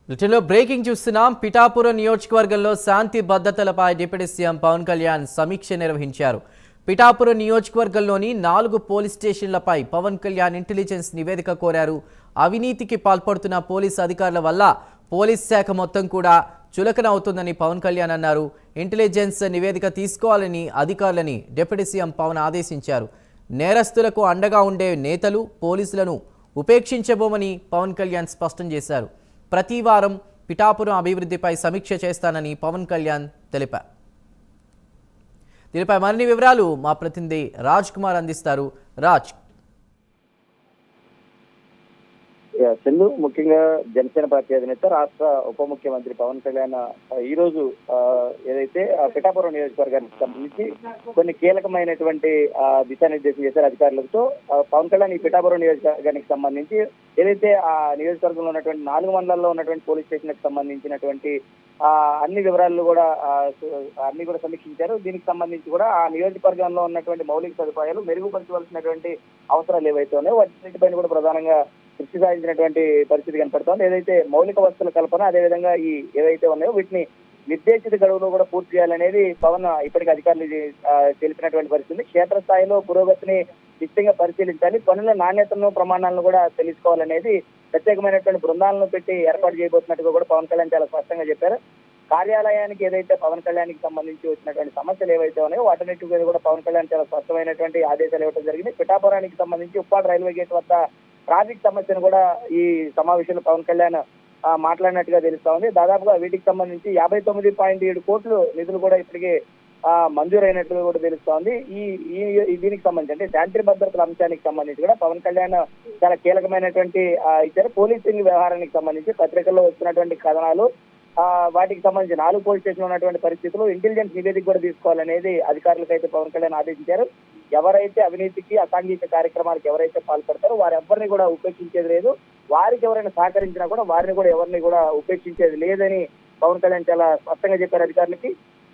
బ్రిటన్లో బ్రేకింగ్ చూస్తున్నాం. పిఠాపురం నియోజకవర్గంలో శాంతి భద్రతలపై డిప్యూటీ సీఎం పవన్ కళ్యాణ్ సమీక్ష నిర్వహించారు. పిఠాపురం నియోజకవర్గంలోని 4 పోలీస్ స్టేషన్లపై పవన్ కళ్యాణ్ ఇంటెలిజెన్స్ నివేదిక కోరారు. అవినీతికి పాల్పడుతున్న పోలీసు అధికారుల వల్ల పోలీస్ శాఖ మొత్తం కూడా చులకన అవుతుందని పవన్ కళ్యాణ్ అన్నారు. ఇంటెలిజెన్స్ నివేదిక తీసుకోవాలని అధికారులని డిప్యూటీ సీఎం పవన్ ఆదేశించారు. నేరస్తులకు అండగా ఉండే నేతలు పోలీసులను ఉపేక్షించబోమని పవన్ కళ్యాణ్ స్పష్టం చేశారు. ప్రతి వారం పిఠాపురం అభివృద్ధిపై సమీక్ష చేస్తానని పవన్ కళ్యాణ్ తెలిపారు. దీనిపై మరిన్ని వివరాలు మా ప్రతినిధి రాజ్ కుమార్ అందిస్తారు. రాజ్, చందు, ముఖ్యంగా జనసేన పార్టీ అధినేత రాష్ట్ర ఉప ముఖ్యమంత్రి పవన్ కళ్యాణ్ ఈ రోజు ఏదైతే పిఠాపురం నియోజకవర్గానికి సంబంధించి కొన్ని కీలకమైనటువంటి దిశానిర్దేశం చేశారు అధికారులతో. పవన్ కళ్యాణ్ ఈ పిఠాపురం నియోజకవర్గానికి సంబంధించి ఏదైతే ఆ నియోజకవర్గంలో ఉన్నటువంటి 4 మండలాల్లో ఉన్నటువంటి పోలీస్ స్టేషన్లకు సంబంధించినటువంటి అన్ని వివరాలు కూడా అన్ని కూడా సమీక్షించారు. దీనికి సంబంధించి కూడా ఆ నియోజకవర్గంలో ఉన్నటువంటి మౌలిక సదుపాయాలు మెరుగుపరచవలసినటువంటి అవసరాలు ఏవైతే ఉన్నాయో వాటిపైన కూడా ప్రధానంగా దృష్టి సాధించినటువంటి పరిస్థితి కనపడుతోంది. ఏదైతే మౌలిక వసతుల కల్పన, అదేవిధంగా ఈ ఏవైతే ఉన్నాయో వీటిని నిర్దేశిత గడువులో కూడా పూర్తి చేయాలనేది పవన్ ఇప్పటికీ అధికారులు తెలిపినటువంటి పరిస్థితి. క్షేత్రస్థాయిలో పురోగతిని నిశ్చితంగా పరిశీలించాలి, పనుల నాణ్యతను ప్రమాణాలను కూడా తెలుసుకోవాలనేది ప్రత్యేకమైనటువంటి బృందాలను పెట్టి ఏర్పాటు చేయబోతున్నట్టుగా కూడా పవన్ కళ్యాణ్ చాలా స్పష్టంగా చెప్పారు. కార్యాలయానికి ఏదైతే పవన్ కళ్యాణ్కి సంబంధించి వచ్చినటువంటి సమస్యలు ఏవైతే ఉన్నాయో వాటన్నిటి మీద కూడా పవన్ కళ్యాణ్ చాలా స్పష్టమైనటువంటి ఆదేశాలు ఇవ్వడం జరిగింది. పిఠాపురానికి సంబంధించి ఉప్పాడు రైల్వే గేట్ వద్ద ట్రాఫిక్ సమస్యను కూడా ఈ సమావేశంలో పవన్ కళ్యాణ్ మాట్లాడినట్టుగా తెలుస్తా ఉంది. దాదాపుగా వీటికి సంబంధించి 59.7 కోట్లు నిధులు కూడా ఇప్పటికే మంజూరైనట్టుగా కూడా తెలుస్తోంది. దీనికి సంబంధించి అంటే శాంతి భద్రతల అంశానికి సంబంధించి కూడా పవన్ కళ్యాణ్ చాలా కీలకమైనటువంటి ఇచ్చారు. పోలీసింగ్ వ్యవహారానికి సంబంధించి పత్రికల్లో వచ్చినటువంటి కథనాలు, వాటికి సంబంధించి 4 పోలీస్ స్టేషన్లు ఉన్నటువంటి పరిస్థితులు ఇంటెలిజెన్స్ నివేదిక కూడా తీసుకోవాలనేది అధికారులకు అయితే పవన్ కళ్యాణ్ ఆదేశించారు. ఎవరైతే అవినీతికి అసాంఘిక కార్యక్రమాలకు ఎవరైతే పాల్పడతారో వారెవ్వరిని కూడా ఉపేక్షించేది లేదు, వారికి ఎవరైనా సహకరించినా కూడా వారిని కూడా ఎవరిని కూడా ఉపేక్షించేది లేదని పవన్ కళ్యాణ్ చాలా స్పష్టంగా చెప్పారు అధికారులకి.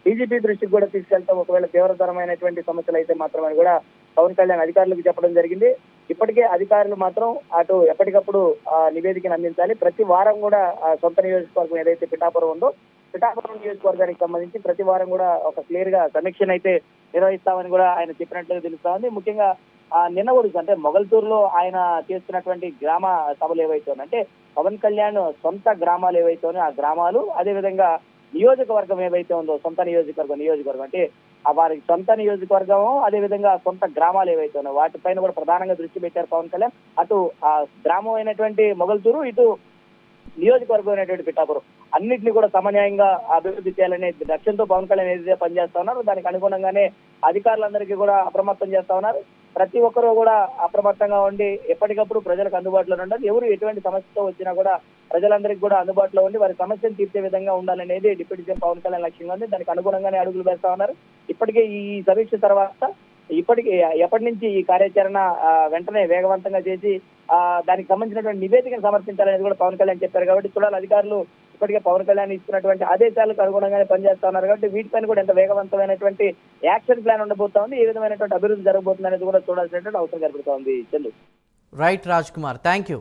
డీజీపీ దృష్టికి కూడా తీసుకెళ్తాం, ఒకవేళ తీవ్రతరమైనటువంటి సమస్యలు అయితే మాత్రమే కూడా పవన్ కళ్యాణ్ అధికారులకు చెప్పడం జరిగింది. ఇప్పటికే అధికారులు మాత్రం అటు ఎప్పటికప్పుడు నివేదికను అందించాలి. ప్రతి వారం కూడా సొంత నియోజకవర్గం ఏదైతే పిఠాపురం ఉందో పిఠాపురం నియోజకవర్గానికి సంబంధించి ప్రతి వారం కూడా ఒక క్లియర్ గా సమీక్షను అయితే నిర్వహిస్తామని కూడా ఆయన చెప్పినట్లుగా తెలుస్తా ఉంది. ముఖ్యంగా నిన్న కూడా అంటే మొగల్తూరులో ఆయన చేస్తున్నటువంటి గ్రామ సభలు ఏవైతే ఉన్నాయి, అంటే పవన్ కళ్యాణ్ సొంత గ్రామాలు ఏవైతే ఉన్నాయో ఆ గ్రామాలు, అదేవిధంగా నియోజకవర్గం ఏవైతే ఉందో సొంత నియోజకవర్గం అంటే వారి సొంత నియోజకవర్గం, అదేవిధంగా సొంత గ్రామాలు ఏవైతే ఉన్నాయో వాటిపైన కూడా ప్రధానంగా దృష్టి పెట్టారు పవన్ కళ్యాణ్. అటు ఆ గ్రామం అయినటువంటి మొగల్తూరు, ఇటు నియోజకవర్గం అయినటువంటి పిఠాపురం అన్నింటినీ కూడా సమన్యాయంగా అభివృద్ధి చేయాలనే లక్ష్యంతో పవన్ కళ్యాణ్ ఏదైతే పనిచేస్తా ఉన్నారు దానికి అనుగుణంగానే అధికారులందరికీ కూడా అప్రమత్తం చేస్తా ఉన్నారు. ప్రతి ఒక్కరూ కూడా అప్రమత్తంగా ఉండి ఎప్పటికప్పుడు ప్రజలకు అందుబాటులో ఉండాలి. ఎవరు ఎటువంటి సమస్యతో వచ్చినా కూడా ప్రజలందరికీ కూడా అందుబాటులో ఉండి వారి సమస్యను తీర్చే విధంగా ఉండాలనేది డిప్యూటీ సీఎం పవన్ కళ్యాణ్ లక్ష్యంగా ఉంది. దానికి అనుగుణంగానే అడుగులు వేస్తా ఉన్నారు. ఇప్పటికే ఈ సమీక్ష తర్వాత ఎప్పటి నుంచి ఈ కార్యాచరణ వెంటనే వేగవంతంగా చేసి దానికి సంబంధించినటువంటి నివేదికను సమర్పించాలనేది కూడా పవన్ కళ్యాణ్ చెప్పారు. కాబట్టి చూడాలి, అధికారులు ఇప్పటికే పవన్ కళ్యాణ్ ఇస్తున్నటువంటి ఆదేశాలకు అనుగుణంగానే పనిచేస్తా ఉన్నారు. కాబట్టి వీటిపైన కూడా ఎంత వేగవంతమైనటువంటి యాక్షన్ ప్లాన్ ఉండబోతా ఉంది, ఏ విధమైనటువంటి అభివృద్ధి జరగబోతుంది అనేది కూడా చూడాల్సినటువంటి అవసరం కనబడుతోంది. Chandu. Right Raj Kumar, thank you.